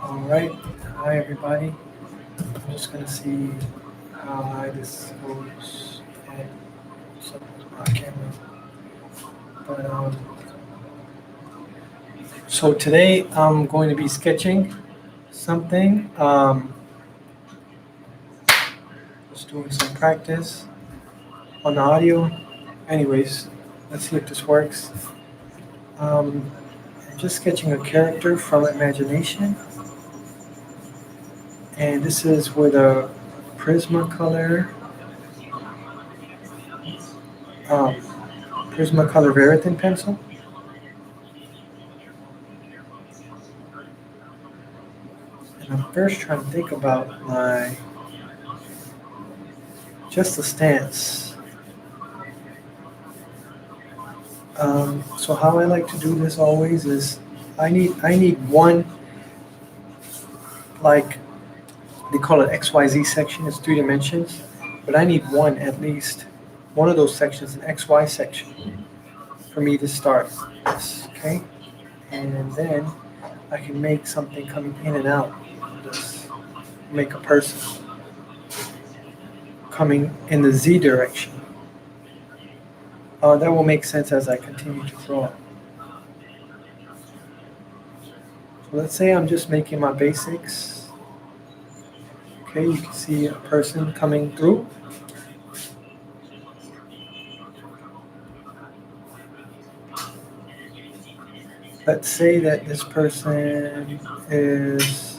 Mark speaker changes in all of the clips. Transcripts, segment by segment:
Speaker 1: All right. Hi, everybody. I'm just going to see how high this goes and so my camera. But today I'm going to be sketching something. Just doing some practice on the audio. Anyways, let's see if this works. Um, I'm just sketching a character from imagination, and this is with a Prismacolor, um, Prismacolor Veritin pencil. And I'm first trying to think about my just the stance. So how I like to do this always is I need one, like they call it XYZ section. It's 3 dimensions, but I need one at least one of those sections, an XY section, for me to start this. Okay, and then I can make something coming in and out of this. Make a person coming in the Z direction. That will make sense as I continue to draw. So let's say I'm just making my basics. Okay, you can see a person coming through. Let's say that this person is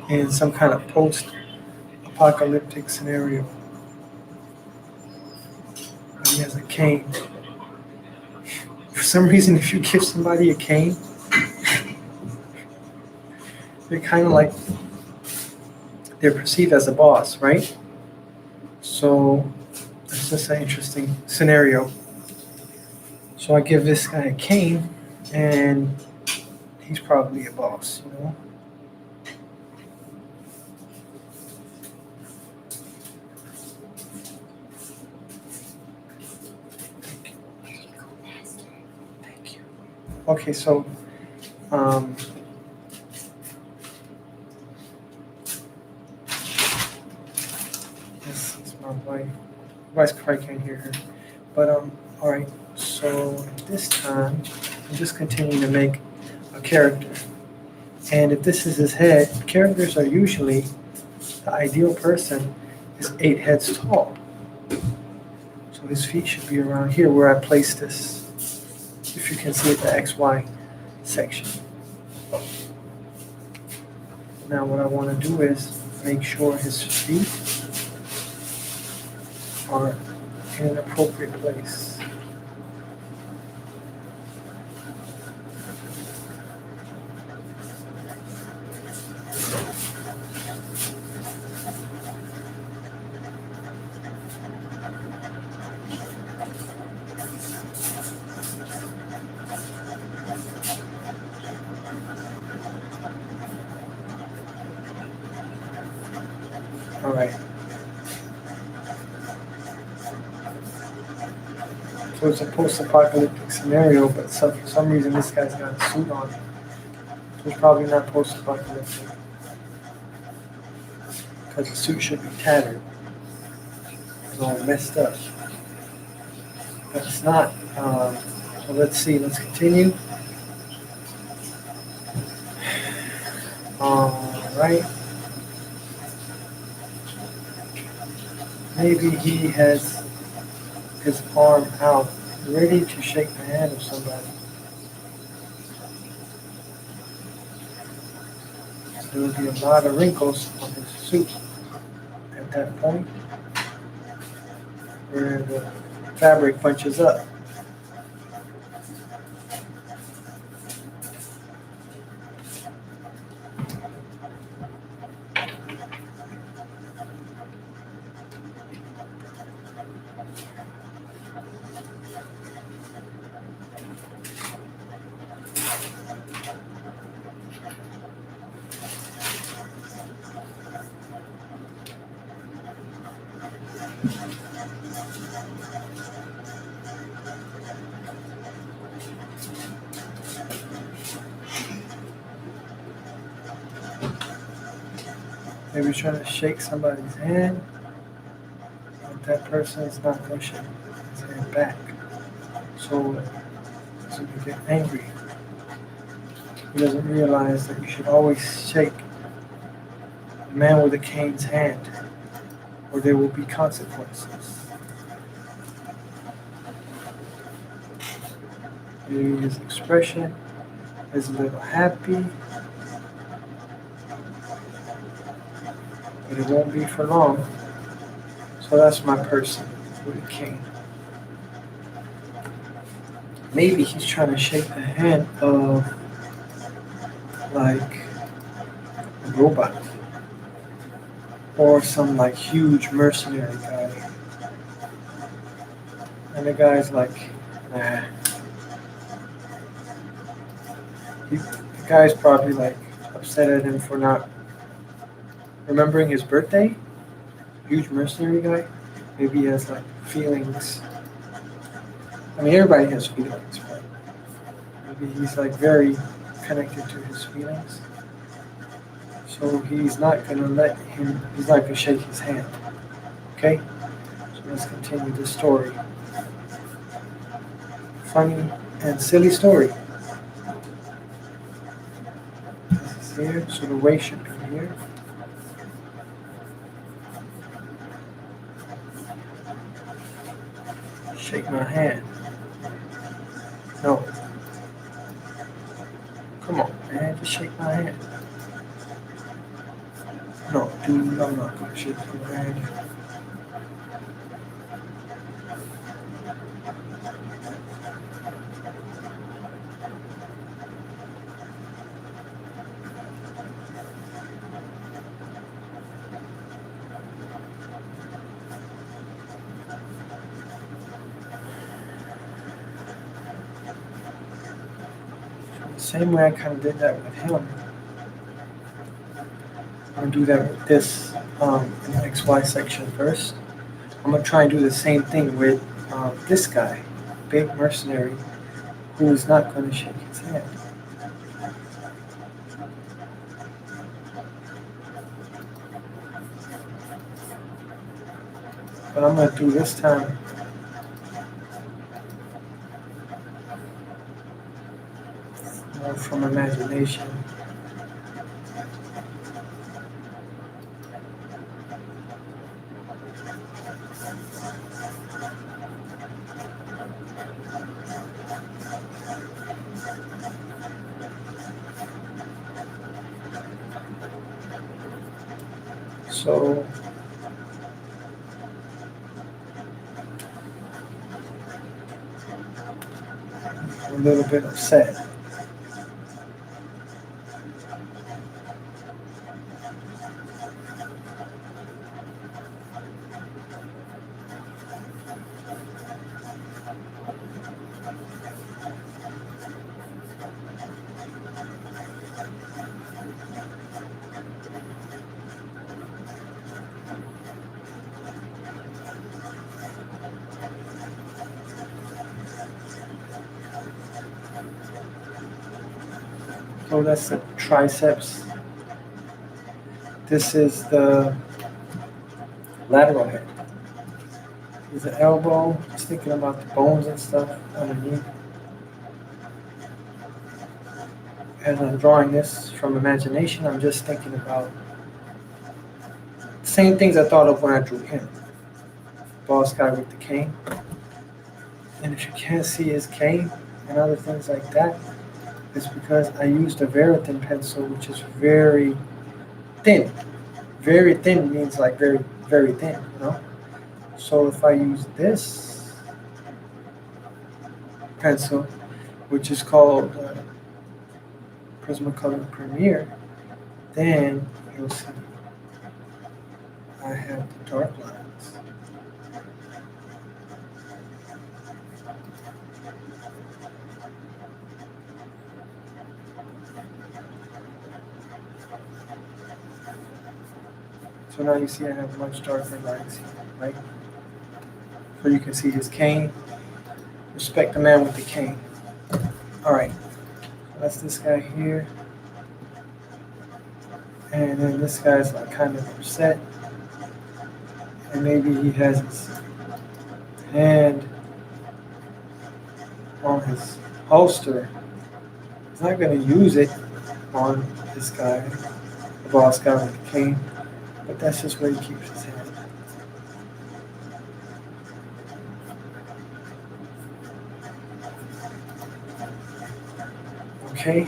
Speaker 1: in some kind of post-apocalyptic scenario. He has a cane. For some reason, if you give somebody a cane, they're kind of like, they're perceived as a boss, right? So it's just an interesting scenario. So I give this guy a cane, and he's probably a boss, you know? Thank you. Okay, so this is my wife. You guys probably can't hear her. But all right. So this time, I'm just continuing to make a character. And if this is his head, characters are usually, the ideal person is 8 heads tall. So his feet should be around here where I place this. If you can see it, the XY section. Now what I want to do is make sure his feet are in an appropriate place. All right. So it's a post-apocalyptic scenario, but for some reason this guy's got a suit on. So it's probably not post-apocalyptic. Because the suit should be tattered. It's all messed up. But it's not. So let's see. Let's continue. All right. Maybe he has his arm out, ready to shake the hand of somebody. There will be a lot of wrinkles on his suit at that point, where the fabric bunches up. Maybe you're trying to shake somebody's hand, but that person is not going to shake his hand back. So you get angry. He doesn't realize that you should always shake the man with the cane's hand, or there will be consequences. Maybe his expression is a little happy, but it won't be for long. So that's my person with a cane. Maybe he's trying to shake the hand of like a robot or some like huge mercenary guy. And the guy's like, nah. The guy's probably like upset at him for not remembering his birthday. Huge mercenary guy. Maybe he has like feelings. I mean, everybody has feelings, but maybe he's like very connected to his feelings. So he's not he's not gonna shake his hand. Okay? So let's continue the story. Funny and silly story. This is here, so the way should be here. Shake my hand. No. Come on, man, just shake my hand. No, dude, I'm not gonna shake your hand. Same way I kind of did that with him. I'm going to do that with this in the XY section first. I'm going to try and do the same thing with this guy, big mercenary, who is not going to shake his hand. But I'm going to do this time more from imagination. So I'm a little bit upset. So that's the triceps. This is the lateral head. This is the elbow. Just thinking about the bones and stuff underneath. As I'm drawing this from imagination, I'm just thinking about the same things I thought of when I drew him. Boss guy with the cane. And if you can't see his cane and other things like that, it's because I used a Verithin pencil, which is very thin. Very thin means like very, very thin, you know? So if I use this pencil, which is called Prismacolor Premier, then you'll see I have the dark lines. So now you see I have much darker lines here, right? So you can see his cane. Respect the man with the cane. All right, so that's this guy here. And then this guy's like kind of upset, and maybe he has his hand on his holster. He's not going to use it on this guy, the boss guy with the cane, but that's just where he keeps his hand. Okay.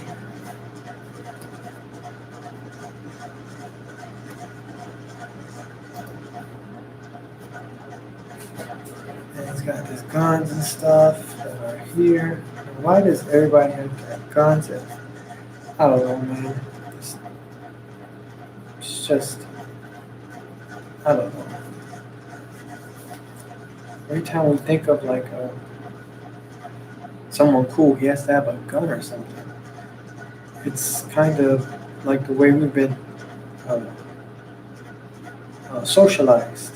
Speaker 1: And he's got his guns and stuff that are here. And why does everybody have to have guns? I don't know, man. It's just, I don't know. Every time we think of like someone cool, he has to have a gun or something. It's kind of like the way we've been uh, socialized.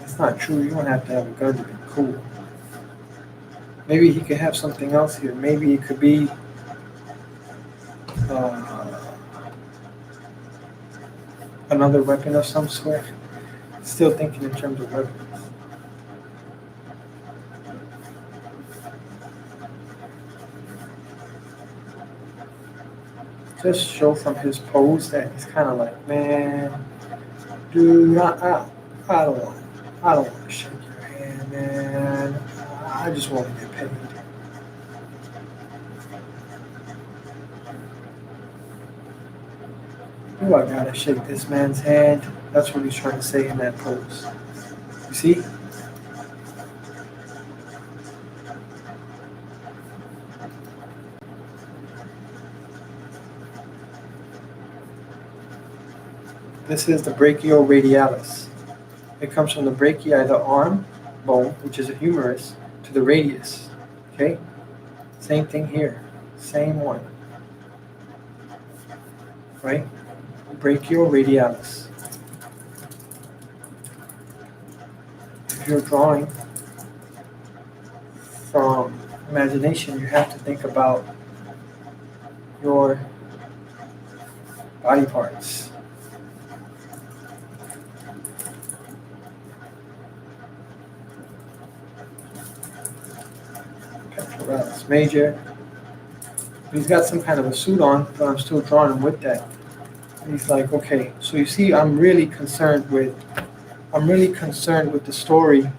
Speaker 1: It's not true. You don't have to have a gun to be cool. Maybe he could have something else here. Maybe it could be another weapon of some sort. Still thinking in terms of weapons. Just show from his pose that he's kind of like, man, dude, I don't want to shake your hand, man. I just want to get paid. Do I gotta shake this man's hand? That's what he's trying to say in that pose. You see? This is the brachioradialis. It comes from the brachii, the arm bone, which is a humerus, to the radius. Okay? Same thing here. Same one. Right? Brachioradialis. If you're drawing from imagination, you have to think about your body parts. Pectoralis major. He's got some kind of a suit on, but I'm still drawing him with that. And he's like, okay, so you see, I'm really concerned with the story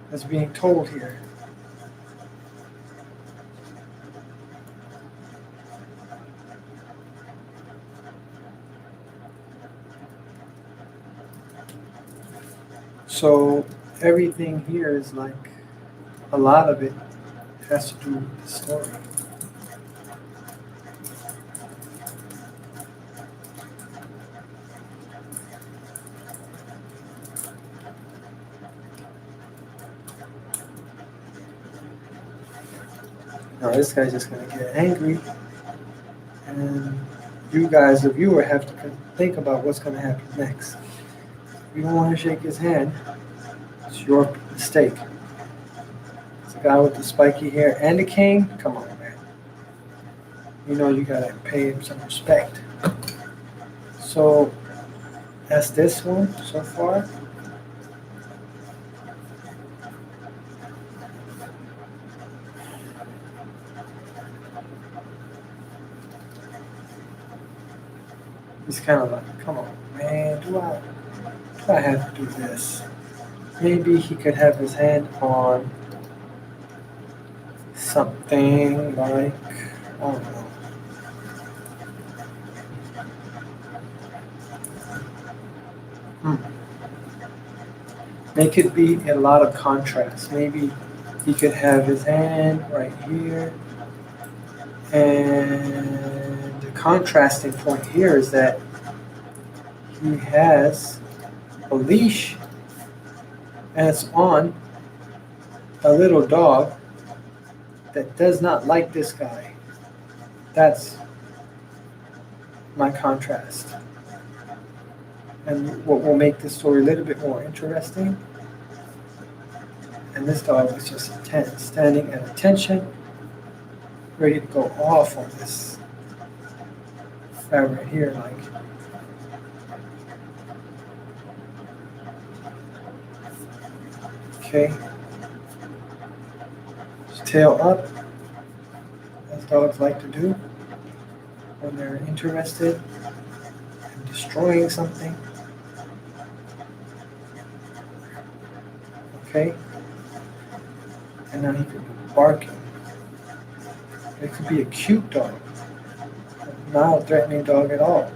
Speaker 1: that's being told here. So everything here is like, a lot of it has to do with the story. Now this guy's just going to get angry, and you guys, the viewer, have to think about what's going to happen next. If you don't want to shake his hand, it's your mistake. It's a guy with the spiky hair and the cane. Come on, man. You know you got to pay him some respect. So that's this one so far. He's kind of like, come on, man, do I have to do this? Maybe he could have his hand on something like, I don't know. Make it be a lot of contrast. Maybe he could have his hand right here, and the contrasting point here is that he has a leash and it's on a little dog that does not like this guy. That's my contrast. And what will make this story a little bit more interesting And this dog is just intense, standing at attention, ready to go off on this guy right here, like. Okay. His tail up, as dogs like to do when they're interested in destroying something. Okay. And now he could be barking. It could be a cute dog, not a threatening dog at all.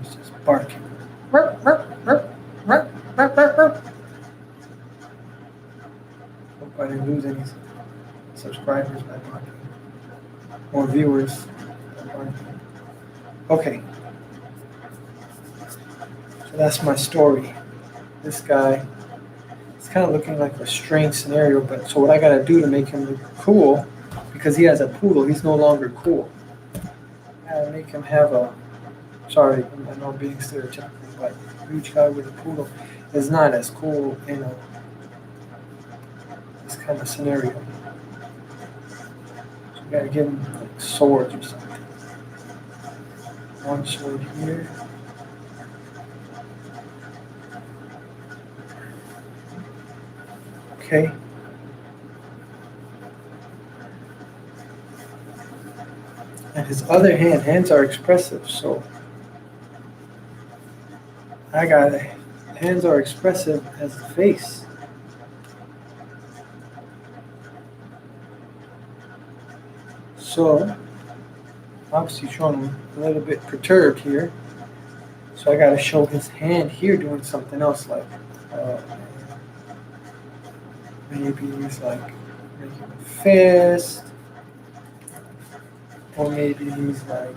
Speaker 1: He's just barking. Hope I didn't lose any subscribers by barking. Or viewers by barking. Okay. So that's my story. This guy, it's kind of looking like a strange scenario, but so what I gotta do to make him look cool, because he has a poodle, he's no longer cool. I gotta make him have a, sorry, I know I'm being stereotypical, but a huge guy with a poodle is not as cool in this kind of scenario. So you gotta give him like swords or something. One sword here. Okay. And his other hands are expressive, so I got it. Hands are expressive as the face. So, obviously showing him a little bit perturbed here. So I got to show his hand here doing something else, like maybe he's like making a fist, or maybe he's like,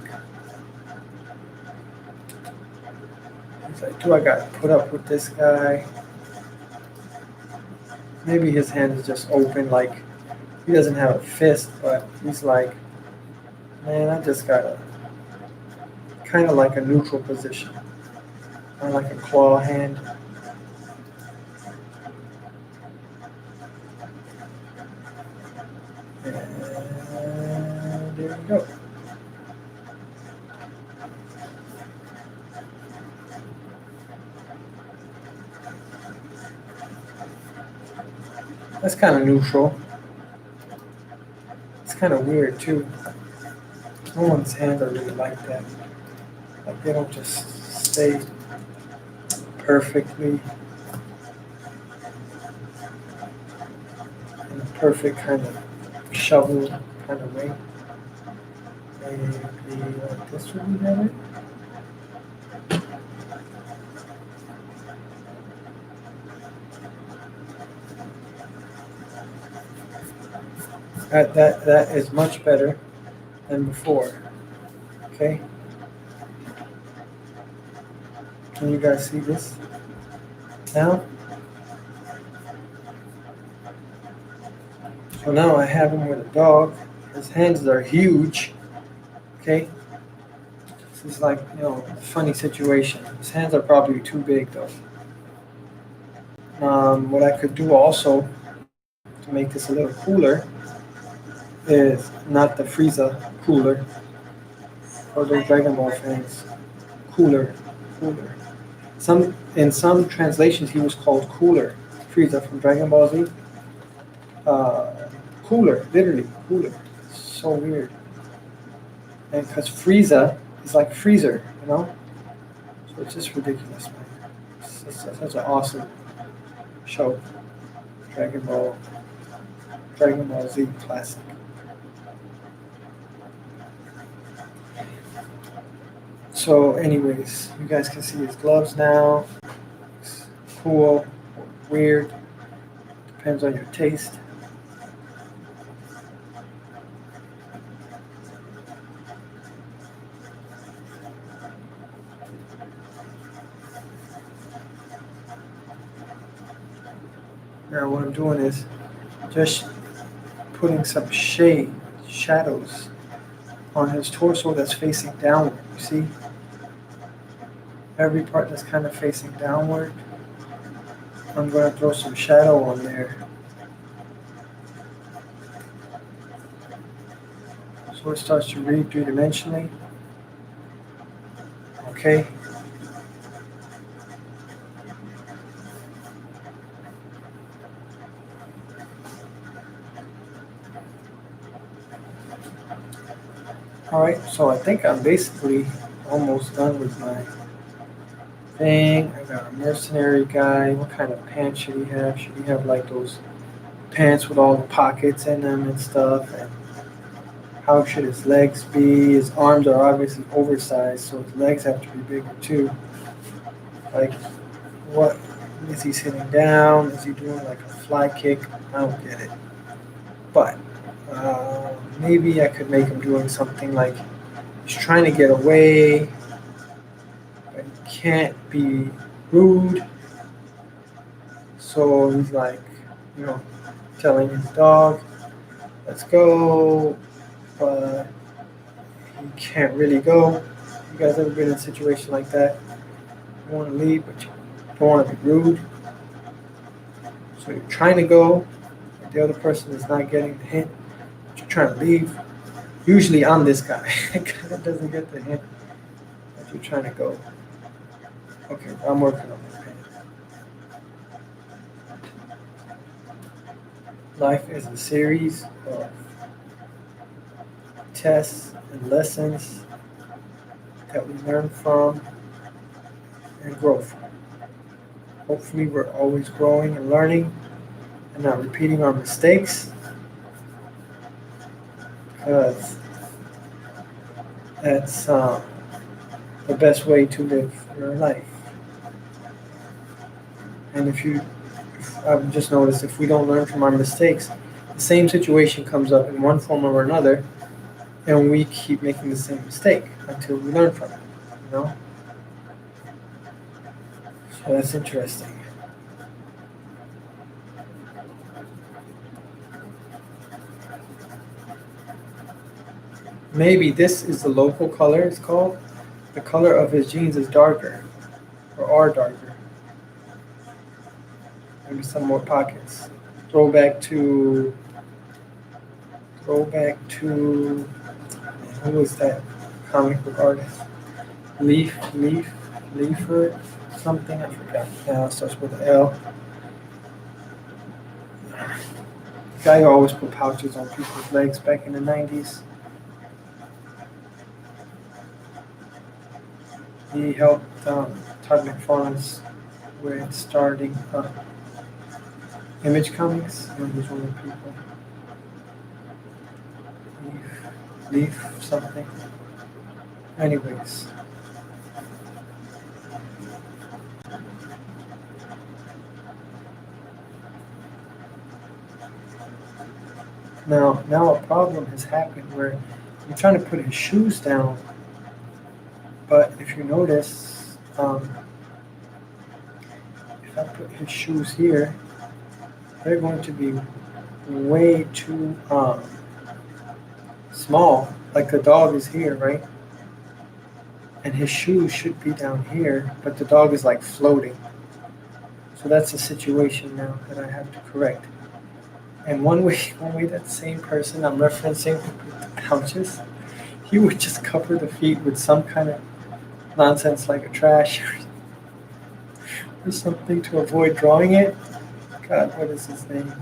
Speaker 1: do I got to put up with this guy? Maybe his hand is just open, like he doesn't have a fist, but he's like, man, I just got to, kind of like a neutral position, or like a claw hand. And there we go. That's kind of neutral. It's kind of weird too. No one's hands are really like that. Like they don't just stay perfectly in a perfect kind of shovel kind of way. Maybe like this would be better. That is much better than before. Okay. Can you guys see this now? So now I have him with a dog. His hands are huge. Okay. This is like, a funny situation. His hands are probably too big though. What I could do also to make this a little cooler is not the Frieza cooler or those Dragon Ball fans. Cooler. In some translations he was called Cooler. Frieza from Dragon Ball Z. Cooler, literally cooler. So weird. And because Frieza is like freezer, So it's just ridiculous, man. It's such an awesome show. Dragon Ball Z classic. So anyways, you guys can see his gloves now. It's cool, weird. Depends on your taste. Now what I'm doing is just putting some shadows on his torso that's facing downward. You see? Every part that's kind of facing downward I'm going to throw some shadow on there. So it starts to read three-dimensionally. Okay. Alright, so I think I'm basically almost done with my thing. I got a mercenary guy. What kind of pants should he have? Should he have like those pants with all the pockets in them and stuff? And how should his legs be? His arms are obviously oversized, so his legs have to be bigger too. Like, what is he sitting down? Is he doing like a fly kick? I don't get it. But maybe I could make him doing something like he's trying to get away, but he can't be rude. So he's like, you know, telling his dog, let's go, but he can't really go. You guys ever been in a situation like that? You want to leave, but you don't want to be rude. So you're trying to go, but the other person is not getting the hint, but you're trying to leave. Usually I'm this guy that doesn't get the hint that you're trying to go. Okay, I'm working on my pen. Life is a series of tests and lessons that we learn from and grow from. Hopefully we're always growing and learning and not repeating our mistakes, because that's the best way to live your life. And I've just noticed if we don't learn from our mistakes, the same situation comes up in one form or another, and we keep making the same mistake until we learn from it, you know? So that's interesting. Maybe this is the local color, it's called. The color of his jeans is darker, or are darker. Maybe some more pockets. Throwback to, who was that comic book artist? Leaford, something, I forgot. Now it starts with an L. The guy who always put pouches on people's legs back in the 90s. He helped Todd McFarlane's with starting Image Comics, and he's one of the people. Leaf something. Anyways. Now a problem has happened where I'm trying to put his shoes down, but if you notice, if I put his shoes here, they're going to be way too small. Like the dog is here, right? And his shoes should be down here, but the dog is like floating. So that's a situation now that I have to correct. And one way that same person I'm referencing with the pouches, he would just cover the feet with some kind of nonsense like a trash or something to avoid drawing it. God, what is his name?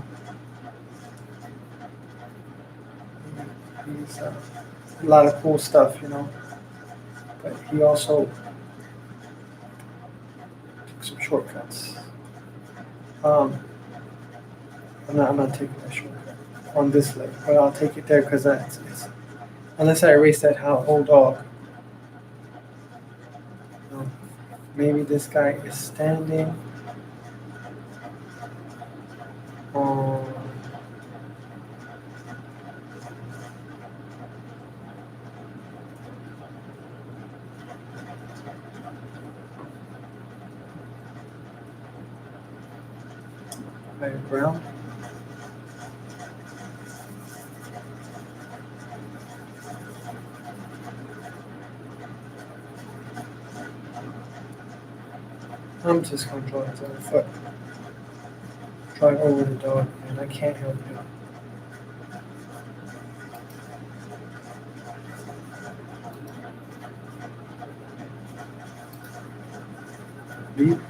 Speaker 1: He's a lot of cool stuff, you know. But he also took some shortcuts. I'm not taking that shortcut on this leg, but I'll take it there because it's unless I erase that whole dog. Maybe this guy is standing on higher ground. I'm just going to draw his other foot. drive over the dog, and I can't help it.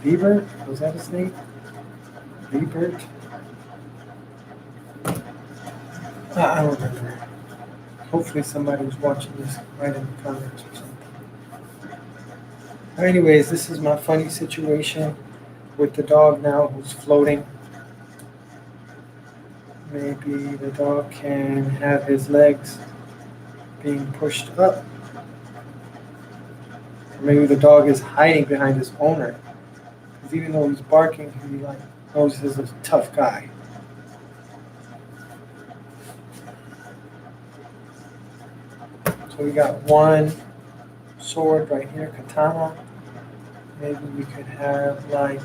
Speaker 1: Liebert? Was that his name? Liebert? I don't remember. Hopefully somebody who's watching this write in the comments or something. Anyways, this is my funny situation with the dog now who's floating. Maybe the dog can have his legs being pushed up. Or maybe the dog is hiding behind his owner. Because even though he's barking, he knows he's a tough guy. So we got one sword right here, katana. Maybe we could have like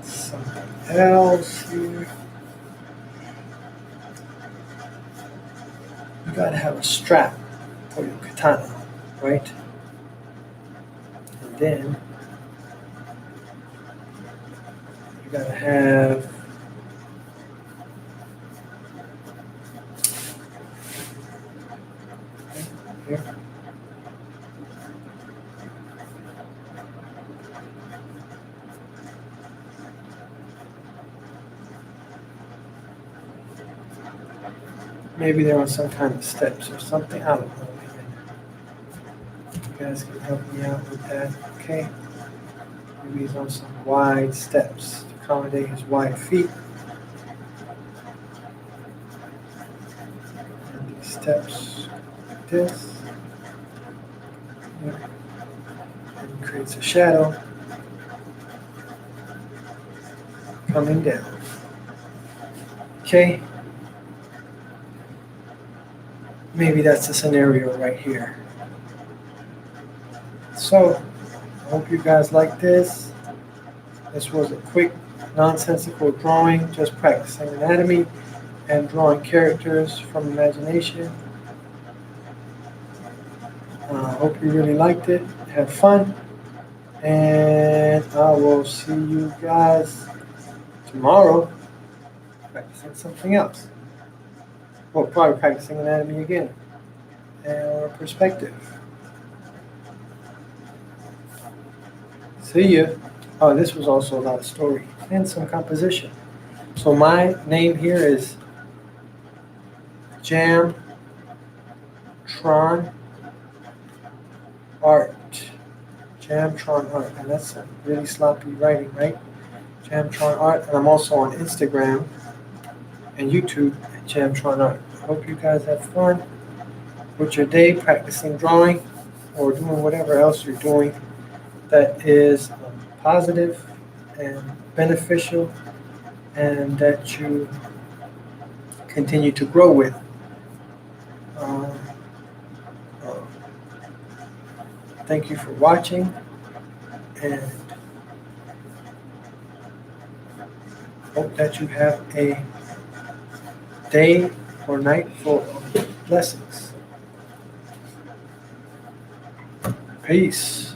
Speaker 1: something else here. You gotta have a strap for your katana, right? And then you gotta have here. Maybe they're on some kind of steps or something. I don't know. You guys can help me out with that, okay? Maybe he's on some wide steps to accommodate his wide feet. And these steps like this. And creates a shadow coming down. Okay? Maybe that's the scenario right here. So, I hope you guys like this. This was a quick, nonsensical drawing, just practicing anatomy and drawing characters from imagination. I hope you really liked it. Have fun. And I will see you guys tomorrow practicing something else. Well, probably practicing anatomy again or perspective. See ya. Oh, this was also a lot of story and some composition. So my name here is Jamtron Art. Jamtron Art. And that's some really sloppy writing, right? Jamtron Art. And I'm also on Instagram and YouTube at Jamtron Art. I hope you guys have fun with your day practicing drawing or doing whatever else you're doing that is positive and beneficial and that you continue to grow with. Thank you for watching, and hope that you have a day or night full of blessings. Peace.